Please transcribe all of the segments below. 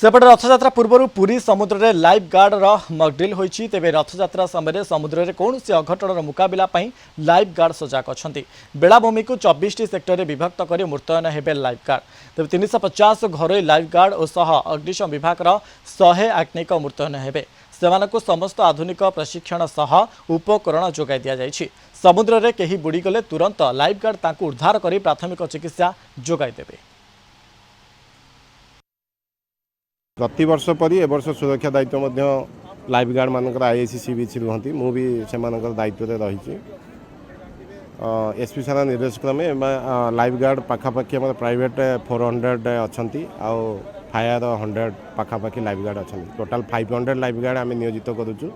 सेपटे रथयात्रा पूर्व पुरी समुद्र में लाइफ गार्ड मकड्रिल होती तेज रथयात्रा समय समुद्र में कौन अघटन मुकबिला लाइफ गार्ड सजाग अच्छा बेलाभूमि को 24 सेक्टर में विभक्त कर मुतयन हेबे लाइफ गार्ड तेज 350 घरोई लाइफ गार्ड और सह अग्निशम विभाग 100 आग्निक मुतयन हेबे सेमानकु समस्त आधुनिक प्रशिक्षण सह उपकरण जोगाई दि जाइछि। समुद्र में कहीं बुड़ीगले तुरंत लाइफ गार्ड तांकु उद्धार कर प्राथमिक चिकित्सा जोगाई देबे। प्रति वर्ष परी ए वर्ष सुरक्षा दायित्व लाइफ गार्ड मानकर आईएसी सी बीच रुहति मु भी से दायित्व रही एसपी सारा निर्देश क्रमे लाइफ गार्ड पाखापाखि प्राइवेट 400 अच्छी आउ फायर 100 पाखापाखि लाइफ गार्ड अच्छा टोटाल 500 लाइफ गार्ड आम नियोजित करुचु।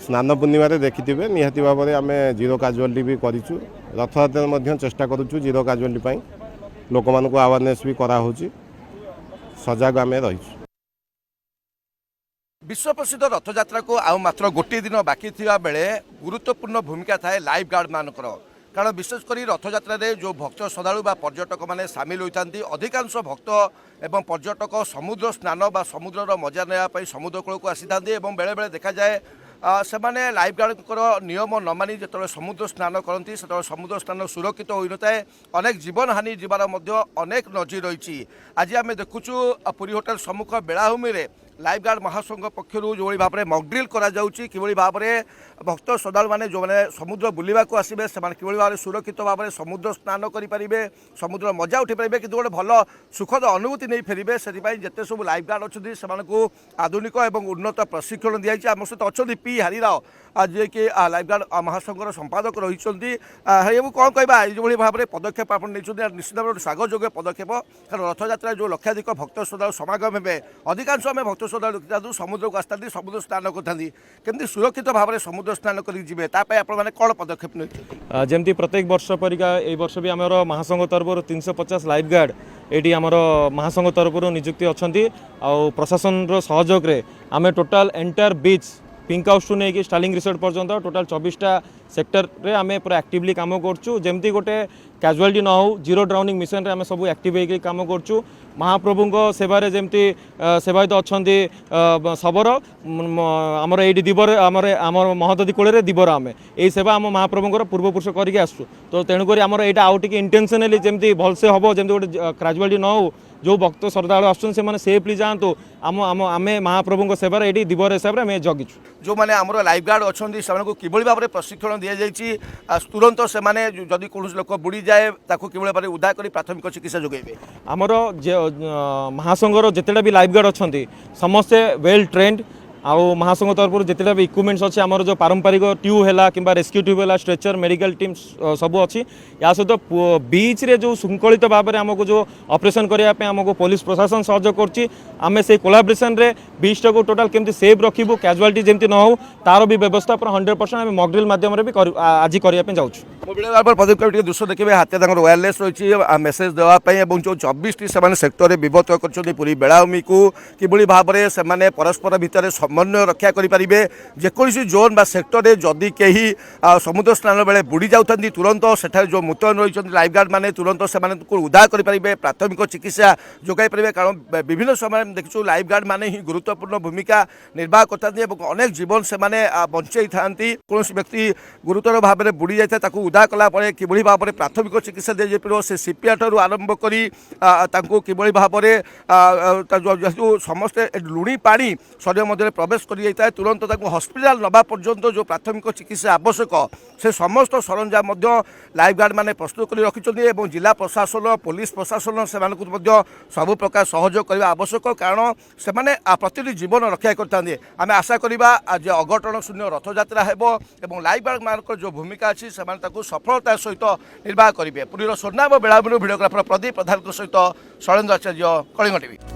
स्नान पूर्णिमा देखिथे निहाती भाव में आम जीरो काजुआलिटी भी करूँ रथयात्रा चेष्टा करुचु जीरो काजुआलिटी लोक मानक अवेयरनेस भी कराऊँ सजग आम रही। विश्व प्रसिद्ध रथयात्रा को आउ मात्र गोटे दिन बाकी थिबा बेले गुरुत्वपूर्ण भूमिका थाए लाइफ गार्ड मानकर कारण विशेषकर रथयात्रा रे जो भक्त श्रद्धालु बा पर्यटक माने सामिल होती अधिकांश भक्त एवं पर्यटक समुद्र स्नान बा समुद्र मजा नापी समुद्र कूल को आसी था बेले बेले देखा जाए से माने लाइफ गार्ड नियम न मानी जो समुद्र स्नान करती से समुद्र स्नान सुरक्षित हो न थाए अनेक जीवन हानि जीवार अनेक नजीर रही। आज आम देखुचु पुरी होटेल सम्मुख बेलाभूमि में लाइफ गार्ड महासंघ पक्षर जो भाव में मकड्रिल कि भाव में भक्त श्रद्धालु मैंने जो मैंने समुद्र बुलवा को आसबे से कि भाव में सुरक्षित भाव में समुद्र स्नान करेंगे समुद्र मजा उठे पारे कि गोटे भल सुखद अनुभूति नहीं फेरबे से जिते सब लाइफ गार्ड अच्छे से आधुनिक और उन्नत प्रशिक्षण दी जाए। आम सहित अच्छा पी हरिराव जी कि लाइफ गार्ड महासंघर संपादक रही कौन कहवा जो भाव में पदक्षेप आप निश्चित भाव स्वागत योग्य पदक्षेप कारण रथयात्रा जो लक्षाधिक भक्त श्रद्धालु समागम हे अधिकांश आम भक्त श्रद्धालु समुद्र को आसता समुद्र स्नान करते केमती सुरक्षित भाव में समुद्र स्नान करेंगे आपने कौन पदक्षेप नहीं जमती प्रत्येक वर्ष परिका ए वर्ष भी आमर महासंघ तरफ 350 लाइफ गार्ड ये आमर महासंघ तरफ नियुक्ति अच्छा प्रशासन सहयोग आम total entire beach pink house to नहीं स्टार्लिंग रिसोर्ट पर्यंत टोटाल 24टा सेक्टर रे आमे पूरा एक्टिवली काम करचु जेमती गोटे कैजुआलिटी न हो जीरो ड्राउनिंग मिशन रे आमे सब एक्टिव होकर काम करचु। महाप्रभु सेवारे जमती सेवायत अच्छी शबर आमर ये दिवर आमर महददी कूल दिवर आम यही सेवा आम महाप्रभुर पूर्वपुरुष करके आसु तो तेणुक आमर यहाँ आउ टे इंटेंशनली जमती भलसे हम जमी गोटे कैजुआलिटी न हो जो भक्त श्रद्धालु आसुन सेफली जातु आम आम आम महाप्रभु सेवार ये दिवर हिसाब से जगिचु जो मैंने आमर लाइफ गार्ड अच्छा से कि भाव में प्रशिक्षण दि जाइए तुरंत से जदि कौन लोक बुड़ी जाए कि भाव में उद्धार कर प्राथमिक चिकित्सा जोगेबे आमर महासंघर जितेटा भी लाइफ गार्ड अच्छा समस्ते वेल ट्रेंड आउ महासंघ तरफ जितेटा भी इक्विपमेंट्स अच्छे आमर जो पारंपरिक ट्यूब है कि रेस्क्यू ट्यूब है स्ट्रेचर मेडिकल टीम सब अच्छी या सहित बीच रे जो श्रृंखलित भाव में आमको जो ऑपरेशन करने आमको पुलिस प्रशासन सहयोग करमें से कोलाब्रेसन रे बीच को टोटाल केमती सेफ रखू कैजुआलिटी जमी न हो तार भी व्यवस्था पूरा 100% आम मकड्रिल मध्यम भी आज करने जाऊँ पदक्षेप दृश्य देखिए हाथ वायरलेस रही मेसेज देवाई और जो 24टी से सेक्टर में विभक्त कर पूरी बेलाभूमि को कि भाव में से परस्पर भितर समन्वय रक्षा करेंगे जेकोसी जोन बा सेक्टर में जदि कहीं समुद्र स्नान बेले बुड़ी जाती तुरंत सेठारे जो मुतयन रही लाइफ गार्ड मैंने तुरंत से उद्धार करेंगे प्राथमिक चिकित्सा जोगाई पारे कारण विभिन्न समय देखु लाइफ गार्ड मैंने ही गुरुत्वपूर्ण भूमिका निर्वाह करते अनेक जीवन से बंचई था कौन व्यक्ति गुरुतर भाव में बुड़ी जाए उद्धार कलापर कि भाव में प्राथमिक चिकित्सा दी जाए से सीपीआर ठार आरंभ कर भाव में समस्ते लुणी पानी शरीर मध्य प्रवेश कर जाए तुरंत हस्पिटाल नवा पर्यंत जो प्राथमिक चिकित्सा आवश्यक से समस्त सरंजाम लाइफ गार्ड मैंने प्रस्तुत कर रखिंट जिला प्रशासन पुलिस प्रशासन से सबु प्रकार सहयोग करने आवश्यक कारण से प्रति जीवन रक्षा करते आम आशा करवा अघटन शून्य रथयात्रा हो लाइफ गार्ड मान जो भूमिका अच्छी से सफलतार सहित निर्वाह करेंगे। पुरीर स्वर्णाम बेलाभूमि भिडियोग्राफर प्रदीप प्रधान सहित शैलेन्द्र आचार्य कलिंग टीवी।